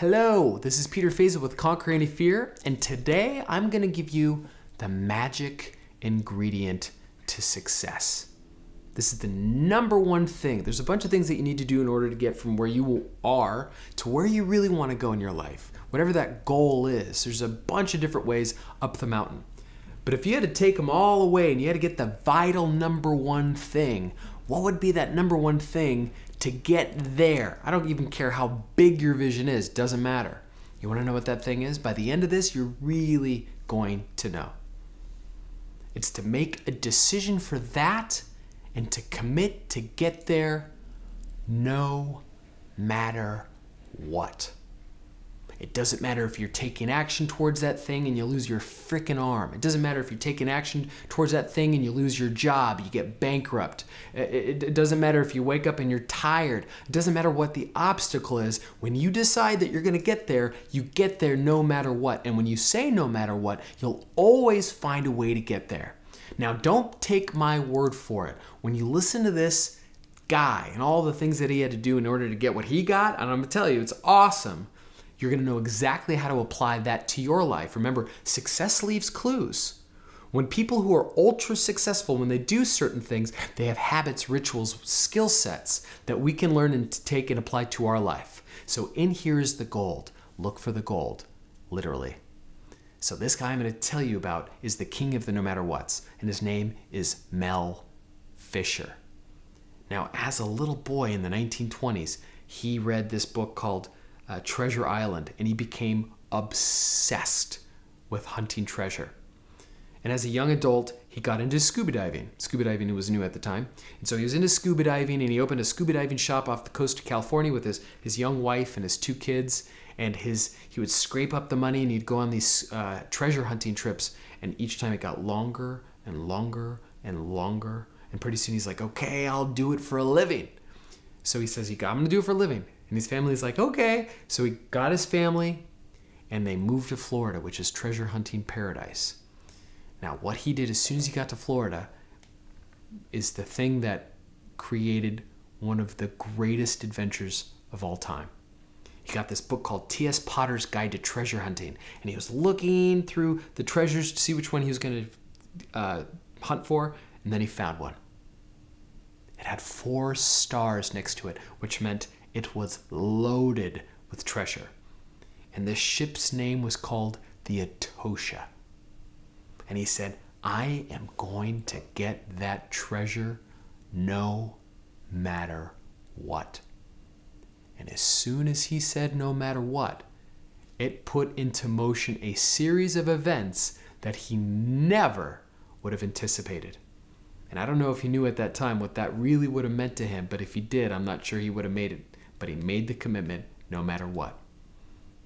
Hello, this is Peter Feysa with Conquer Any Fear, and today I'm going to give you the magic ingredient to success. This is the number one thing. There's a bunch of things that you need to do in order to get from where you are to where you really want to go in your life. Whatever that goal is, there's a bunch of different ways up the mountain. But if you had to take them all away and you had to get the vital number one thing, what would be that number one thing to get there? I don't even care how big your vision is, doesn't matter. You want to know what that thing is? By the end of this, you're really going to know. It's to make a decision for that and to commit to get there no matter what. It doesn't matter if you're taking action towards that thing and you lose your freaking arm. It doesn't matter if you're taking action towards that thing and you lose your job, you get bankrupt. It doesn't matter if you wake up and you're tired. It doesn't matter what the obstacle is. When you decide that you're going to get there, you get there no matter what. And when you say no matter what, you'll always find a way to get there. Now, don't take my word for it. When you listen to this guy and all the things that he had to do in order to get what he got, and I'm going to tell you, it's awesome. You're going to know exactly how to apply that to your life. Remember, success leaves clues. When people who are ultra successful, when they do certain things, they have habits, rituals, skill sets that we can learn and take and apply to our life. So in here is the gold. Look for the gold, literally. So this guy I'm going to tell you about is the king of the no matter whats, and his name is Mel Fisher. Now, as a little boy in the 1920s, he read this book called Treasure Island, and he became obsessed with hunting treasure. And as a young adult, he got into scuba diving. Scuba diving was new at the time. And so he was into scuba diving, and he opened a scuba diving shop off the coast of California with his young wife and his 2 kids. And he would scrape up the money, and he'd go on these treasure hunting trips. And each time it got longer and longer and longer. And pretty soon he's like, okay, I'll do it for a living. So he says, I'm going to do it for a living. And his family's like, okay. So he got his family and they moved to Florida, which is treasure hunting paradise. Now, what he did as soon as he got to Florida is the thing that created one of the greatest adventures of all time. He got this book called T.S. Potter's Guide to Treasure Hunting. And he was looking through the treasures to see which one he was going to hunt for. And then he found one. It had 4 stars next to it, which meant it was loaded with treasure. And the ship's name was called the Etosha. And he said, I am going to get that treasure no matter what. And as soon as he said no matter what, it put into motion a series of events that he never would have anticipated. And I don't know if he knew at that time what that really would have meant to him, but if he did, I'm not sure he would have made it. But he made the commitment no matter what.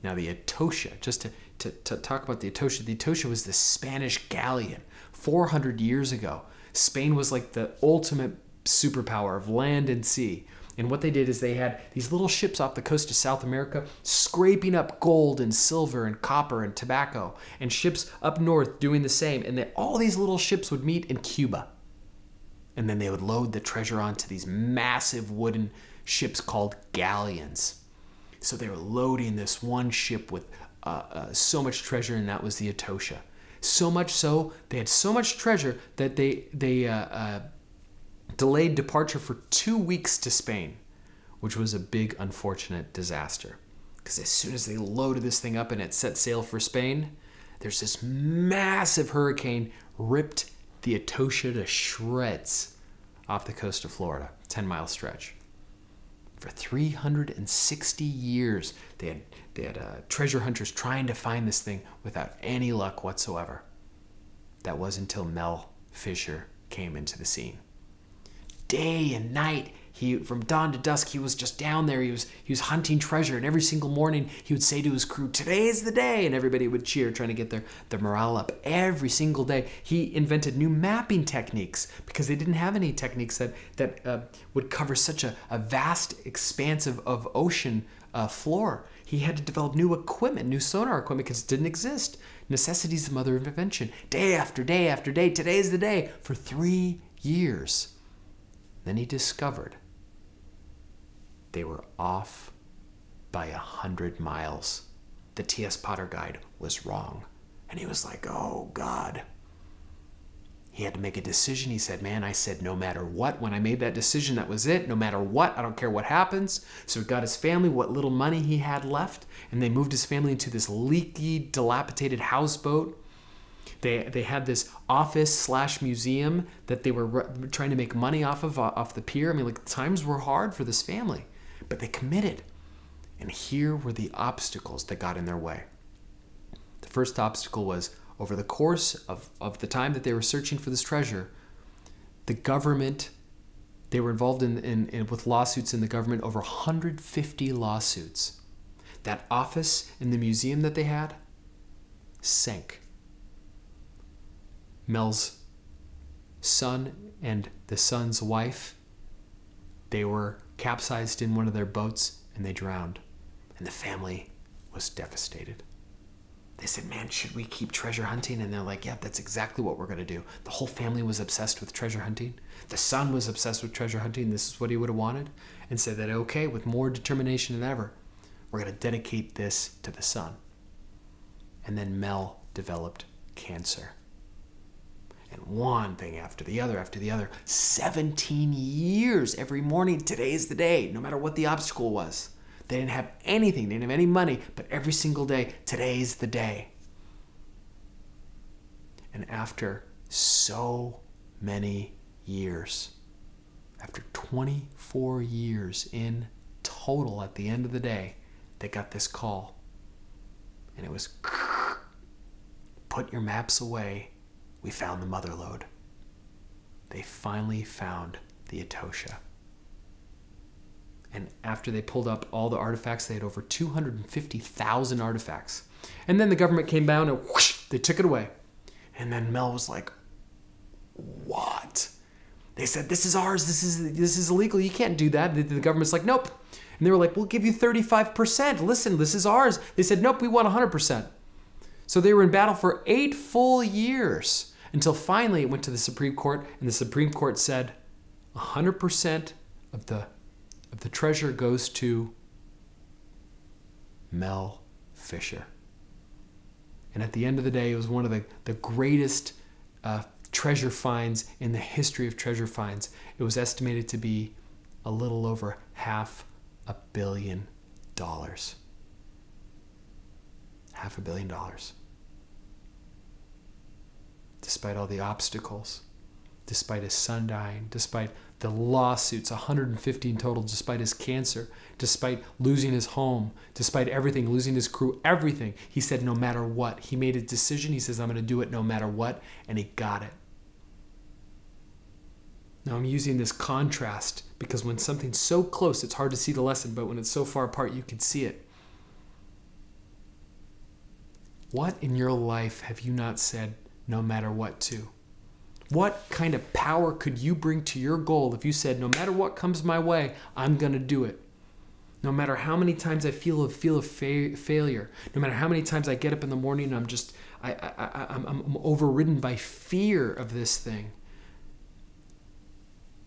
Now the Etosha, just to talk about the Etosha was the Spanish galleon 400 years ago. Spain was like the ultimate superpower of land and sea. And what they did is they had these little ships off the coast of South America scraping up gold and silver and copper and tobacco, and ships up north doing the same. And all these little ships would meet in Cuba. And then they would load the treasure onto these massive wooden ships called galleons. So they were loading this one ship with so much treasure, and that was the Etosha. So much so, they had so much treasure that they delayed departure for 2 weeks to Spain, which was a big unfortunate disaster. Because as soon as they loaded this thing up and it set sail for Spain, there's this massive hurricane ripped the Etosha to shreds off the coast of Florida, 10-mile stretch. For 360 years, they had treasure hunters trying to find this thing without any luck whatsoever. That was until Mel Fisher came into the scene. Day and night, from dawn to dusk, he was just down there. He was hunting treasure, and every single morning he would say to his crew, "Today's the day," and everybody would cheer, trying to get their morale up. Every single day, he invented new mapping techniques because they didn't have any techniques that would cover such a vast expanse of ocean floor. He had to develop new equipment, new sonar equipment, because it didn't exist. Necessity is the mother of invention. Day after day after day, today's the day, for 3 years. Then he discovered they were off by 100 miles. The T.S. Potter guide was wrong. And he was like, oh, God. He had to make a decision. He said, man, I said no matter what. When I made that decision, that was it. No matter what, I don't care what happens. So he got his family what little money he had left, and they moved his family into this leaky, dilapidated houseboat. They had this office/museum that they were trying to make money off the pier. I mean, like, times were hard for this family, but they committed. And here were the obstacles that got in their way. The first obstacle was, over the course of the time that they were searching for this treasure, the government, they were involved with lawsuits in the government, over 150 lawsuits. That office in the museum that they had sank. Mel's son and the son's wife, they were capsized in one of their boats and they drowned. And the family was devastated. They said, man, should we keep treasure hunting? And they're like, yeah, that's exactly what we're going to do. The whole family was obsessed with treasure hunting. The son was obsessed with treasure hunting. This is what he would have wanted. And said that, okay, with more determination than ever, we're going to dedicate this to the son. And then Mel developed cancer. And one thing after the other, 17 years every morning, today's the day, no matter what the obstacle was. They didn't have anything, they didn't have any money, but every single day, today's the day. And after so many years, after 24 years in total at the end of the day, they got this call. And it was, put your maps away. We found the mother lode. They finally found the Etosha. And after they pulled up all the artifacts, they had over 250,000 artifacts. And then the government came down and whoosh, they took it away. And then Mel was like, what? They said, this is ours. This is illegal. You can't do that. The government's like, nope. And they were like, we'll give you 35%. Listen, this is ours. They said, nope, we want 100%. So they were in battle for 8 full years until finally it went to the Supreme Court, and the Supreme Court said 100% of the treasure goes to Mel Fisher. And at the end of the day, it was one of the greatest treasure finds in the history of treasure finds. It was estimated to be a little over $500 million. $500 million. Despite all the obstacles, despite his son dying, despite the lawsuits, 150 in total, despite his cancer, despite losing his home, despite everything, losing his crew, everything, he said no matter what. He made a decision. He says, I'm going to do it no matter what, and he got it. Now I'm using this contrast because when something's so close, it's hard to see the lesson, but when it's so far apart, you can see it. What in your life have you not said no matter what to? What kind of power could you bring to your goal if you said, no matter what comes my way, I'm going to do it? No matter how many times I feel a failure, no matter how many times I get up in the morning and I'm overridden by fear of this thing.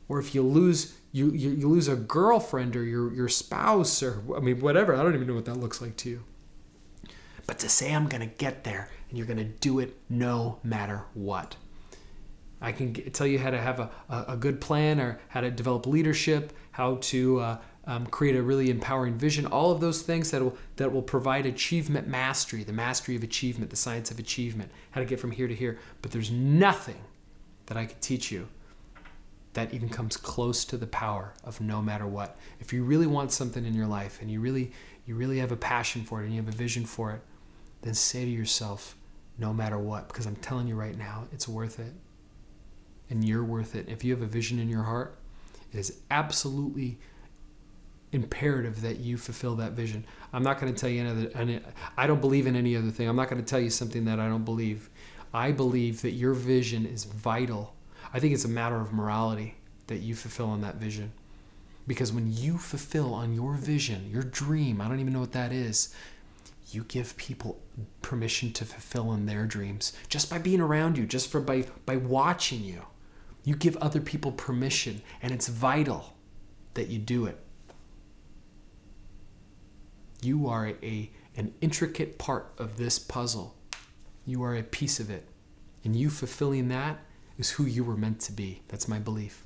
Or if you lose a girlfriend or your spouse or, I mean, whatever. I don't even know what that looks like to you. But to say I'm going to get there and you're going to do it no matter what. I can tell you how to have a good plan, or how to develop leadership, how to create a really empowering vision, all of those things that will provide achievement mastery, the mastery of achievement, the science of achievement, how to get from here to here. But there's nothing that I could teach you that even comes close to the power of no matter what. If you really want something in your life and you really have a passion for it and you have a vision for it, then say to yourself, no matter what, because I'm telling you right now, it's worth it. And you're worth it. If you have a vision in your heart, it is absolutely imperative that you fulfill that vision. I'm not going to tell you I don't believe in any other thing. I'm not going to tell you something that I don't believe. I believe that your vision is vital. I think it's a matter of morality that you fulfill on that vision. Because when you fulfill on your vision, your dream, I don't even know what that is, you give people permission to fulfill on their dreams just by being around you, just by watching you. You give other people permission, and it's vital that you do it. You are an intricate part of this puzzle. You are a piece of it. And you fulfilling that is who you were meant to be. That's my belief.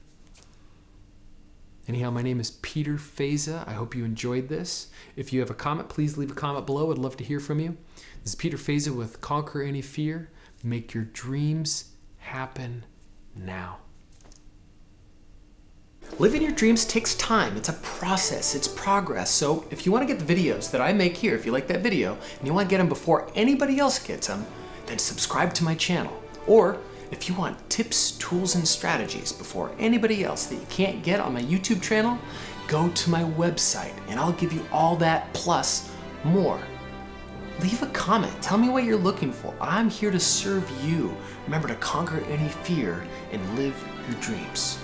Anyhow, my name is Peter Feysa. I hope you enjoyed this. If you have a comment, please leave a comment below. I'd love to hear from you. This is Peter Feysa with Conquer Any Fear. Make your dreams happen now. Living your dreams takes time. It's a process. It's progress. So if you want to get the videos that I make here, if you like that video, and you want to get them before anybody else gets them, then subscribe to my channel. Or if you want tips, tools, and strategies before anybody else that you can't get on my YouTube channel, go to my website and I'll give you all that plus more. Leave a comment. Tell me what you're looking for. I'm here to serve you. Remember to conquer any fear and live your dreams.